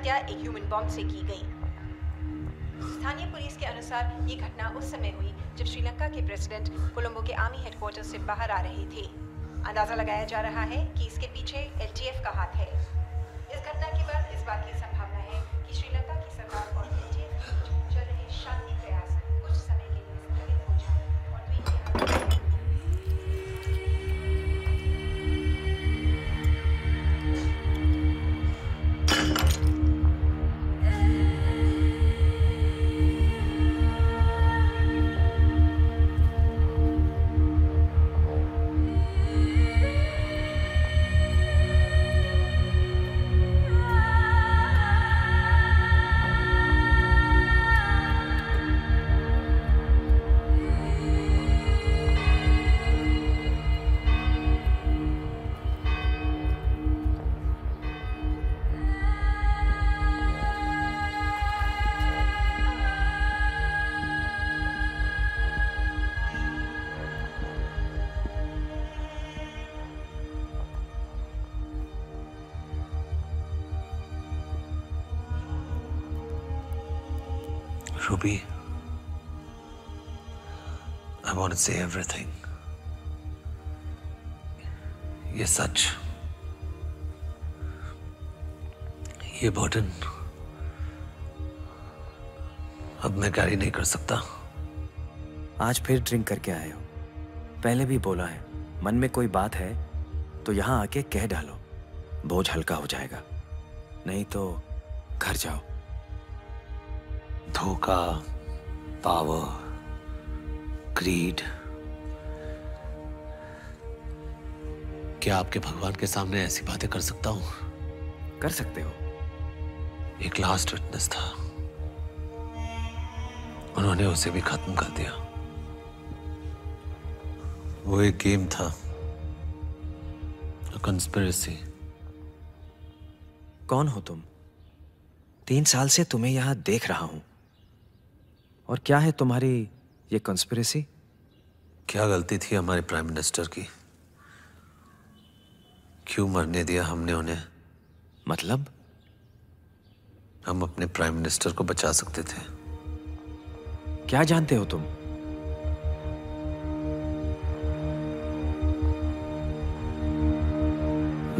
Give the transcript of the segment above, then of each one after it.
हत्या एक human bomb से की गई। स्थानीय पुलिस के अनुसार ये घटना उस समय हुई जब श्रीलंका के प्रेसिडेंट कोलंबो के आर्मी हेडक्वार्टर से बाहर आ रहे थे। अंदाजा लगाया जा रहा है कि इसके पीछे LTF का हाथ है। इस घटना के बाद इस बात की संभावना है कि श्रीलंका की सरकार और LTF के बीच चल रहे शांति प्रयास कुछ समय के लिए स्थगित हो जाए और द्वीप के Ruby, I want to say everything. ये सच, ये बर्डन अब मैं कैरी नहीं कर सकता। आज फिर ड्रिंक करके आए हो। पहले भी बोला है, मन में कोई बात है तो यहाँ आके कह डालो, बोझ हल्का हो जाएगा। नहीं तो घर जाओ। धोखा, पावर, ग्रीड, क्या आपके भगवान के सामने ऐसी बातें कर सकता हूं? कर सकते हो। एक लास्ट विटनेस था, उन्होंने उसे भी खत्म कर दिया। वो एक गेम था, कंस्पिरेसी। कौन हो तुम? 3 साल से तुम्हें यहां देख रहा हूं, और क्या है तुम्हारी ये कंस्पिरेसी? क्या गलती थी हमारे प्राइम मिनिस्टर की? क्यों मरने दिया हमने उन्हें? मतलब? हम अपने प्राइम मिनिस्टर को बचा सकते थे। क्या जानते हो तुम?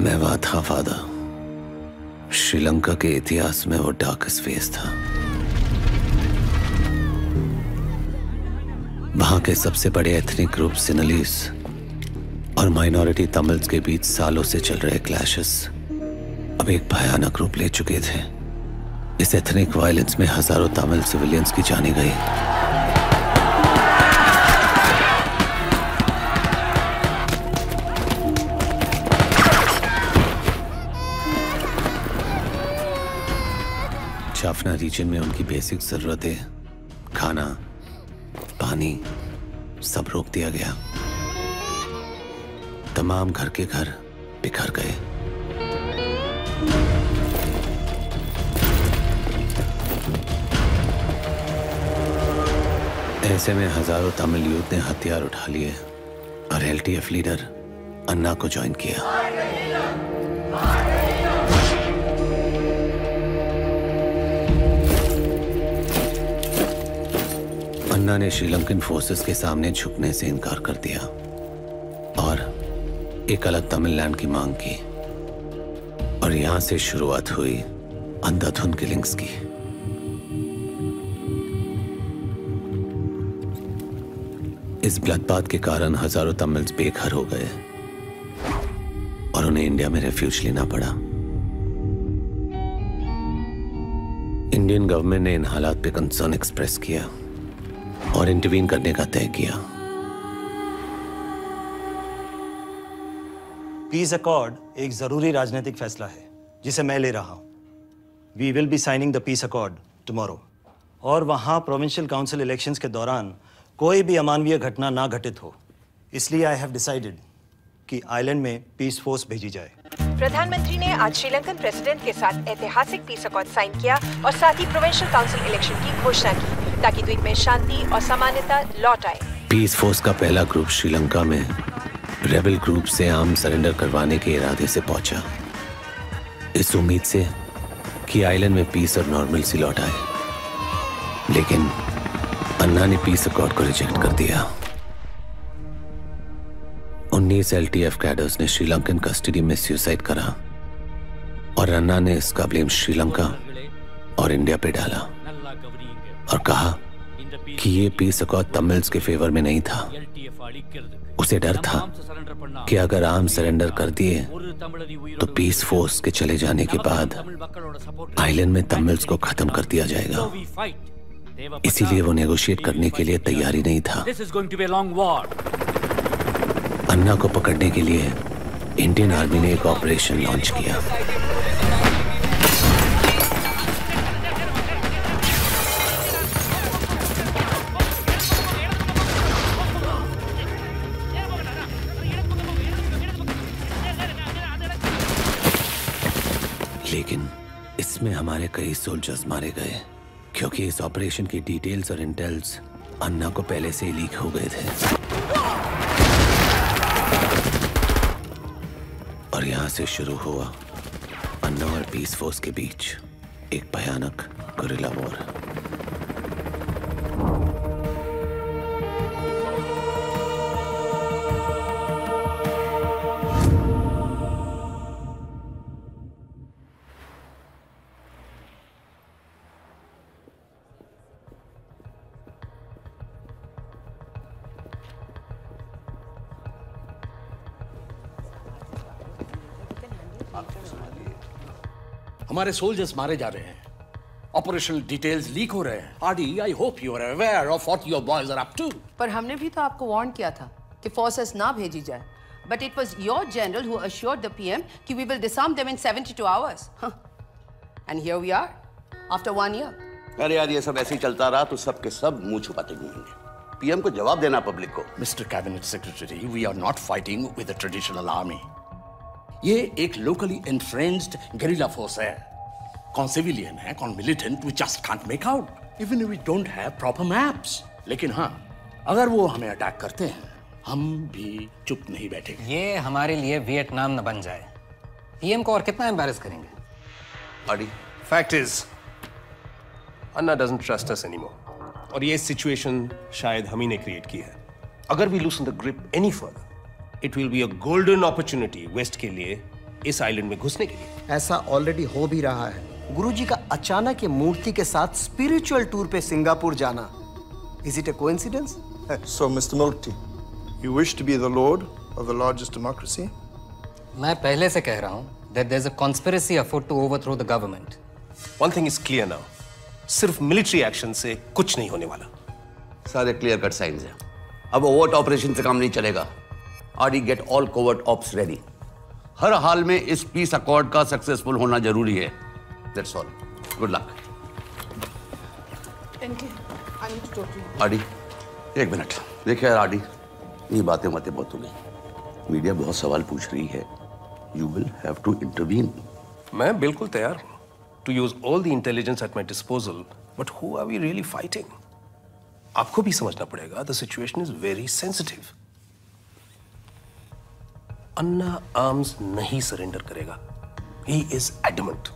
मैं वहां था फादर। श्रीलंका के इतिहास में वो डार्केस्ट फेज था। वहां के सबसे बड़े एथनिक ग्रुप सिनलीस और माइनॉरिटी तमिल्स के बीच सालों से चल रहे क्लैशेस अब एक भयानक रूप ले चुके थे। इस एथनिक वायलेंस में हजारों तमिल सिविलियंस की जानें गई। जाफना रीजन में उनकी बेसिक जरूरतें, खाना, पानी, सब रोक दिया गया। तमाम घर के घर बिखर गए। ऐसे में हजारों तमिल यूथ ने हथियार उठा लिए और LTF लीडर अन्ना को ज्वाइन किया। अन्ना ने श्रीलंकन फोर्सेस के सामने झुकने से इनकार कर दिया और एक अलग तमिलनाडु की मांग की, और यहां से शुरुआत हुई अंधाधुंध किलिंग्स की। इस ब्लडबाथ के कारण हजारों तमिल्स बेघर हो गए और उन्हें इंडिया में रेफ्यूज लेना पड़ा। इंडियन गवर्नमेंट ने इन हालात पे कंसर्न एक्सप्रेस किया और इंटरवीन करने का तय किया। पीस अकॉर्ड एक जरूरी राजनीतिक फैसला है जिसे मैं ले रहा हूं। We will be signing the peace accord tomorrow, और वहां प्रोविंशियल काउंसिल इलेक्शंस के दौरान कोई भी अमानवीय घटना ना घटित हो। इसलिए आई हैव डिसाइडेड कि आइलैंड में पीस फोर्स भेजी जाए। प्रधानमंत्री ने आज श्रीलंकन प्रेसिडेंट के साथ ऐतिहासिक पीस अकॉर्ड साइन किया और साथ ही प्रोविंशियल काउंसिल इलेक्शन की घोषणा की ताकि द्वीप में शांति और सामान्यता लौट आए। पीस फोर्स का पहला ग्रुप श्रीलंका में रेबल ग्रुप से आर्म सरेंडर करवाने के इरादे से पहुंचा, इस उम्मीद से कि आइलैंड में पीस और नॉर्मलसी लौट आए, लेकिन अन्ना ने पीस अकॉर्ड को रिजेक्ट कर दिया। 19 LTF कैडर्स ने श्रीलंकन कस्टडी में सुसाइड करा और अन्ना ने इसका ब्लेम श्रीलंका और इंडिया पे डाला और कहा कि ये पीस अकॉर्ड तमिल्स के फेवर में नहीं था। उसे डर था कि अगर आर्म सरेंडर कर दिए तो पीस फोर्स के चले जाने के बाद आइलैंड में तमिल्स को खत्म कर दिया जाएगा। इसीलिए वो नेगोशिएट करने के लिए तैयारी नहीं था। अन्ना को पकड़ने के लिए इंडियन आर्मी ने एक ऑपरेशन लॉन्च किया। लेकिन इसमें हमारे कई सोल्जर्स मारे गए क्योंकि इस ऑपरेशन की डिटेल्स और इंटेल्स अन्ना को पहले से ही लीक हो गए थे। और यहां से शुरू हुआ अन्ना और पीस फोर्स के बीच एक भयानक गुरिल्ला वॉर। हमारे सोल्जर्स मारे जा रहे हैं, ऑपरेशनल डिटेल्स लीक हो रहे हैं। RD, I hope you are aware of what your boys are up to. पर हमने भी तो आपको वार्न किया था कि फोर्सेस ना भेजी जाए, but it was your general who assured the PM कि we will disarm them in 72 hours. And here we are after 1 year. अरे यार, ये सब ऐसे ही चलता रहा तो सब के सब मुंह छुपाते घूमेंगे। पीएम को जवाब देना पब्लिक को। Mister cabinet secretary, we are not fighting with the traditional army. ये एक लोकली एंट्रेंच्ड गेरिल्ला फोर्स है। कौन सिविलियन है, कौन militant, we just can't make out even if we don't have proper maps. लेकिन हाँ, अगर वो हमें अटैक करते हैं, हम भी चुप नहीं बैठेंगे। ये हमारे लिए वियतनाम न बन जाए। पीएम को और कितना एम्बैरेस करेंगे? RD, fact is Anna doesn't trust us anymore, और ये सिचुएशन शायद हम ही ने क्रिएट की है। अगर we loosen the grip any further, it will be a golden opportunity West के लिए इस आइलैंड में घुसने के लिए। ऐसा ऑलरेडी हो भी रहा है। गुरुजी का अचानक ये मूर्ति के साथ स्पिरिचुअल टूर पे सिंगापुर जाना, is it a coincidence? So, Mr. Multi, you wish to be the lord of the largest democracy? मैं पहले से कह रहा हूं that there's a conspiracy afoot to overthrow the government. One thing is clear now, सिर्फ military action से कुछ नहीं होने वाला। सारे क्लियर कट साइंस हैं। अब ओवर्ट ऑपरेशन से काम नहीं चलेगा। RD, get all covert ops ready. हर हाल में इस पीस अकॉर्ड का सक्सेसफुल होना जरूरी है। That's all. Good luck. RD, एक मिनट। देखिए यार आरडी, ये बातें बहुत हो गई। मीडिया बहुत सवाल पूछ रही है। You will have to intervene. मैं बिल्कुल तैयार हूं to use all the intelligence at my disposal, but who are we really fighting? आपको भी समझना पड़ेगा, the situation is very sensitive. Anna arms नहीं सरेंडर करेगा। He is adamant,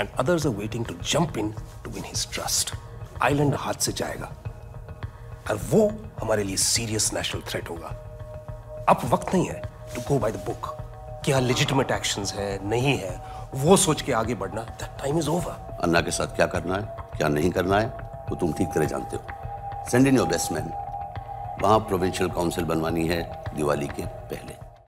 and others are waiting to jump in to win his trust. Island हाथ से जाएगा और वो हमारे लिए सीरियस नेशनल थ्रेट होगा। अब वक्त नहीं है to go by the book. क्या लेजिटिमेट एक्शंस है, नहीं है, वो सोच के आगे बढ़ना। That time is over. Anna के साथ क्या करना है, क्या नहीं करना है, वो तुम ठीक तरह जानते हो। Send in your best man. वहां प्रोविंशियल काउंसिल बनवानी है दिवाली के पहले।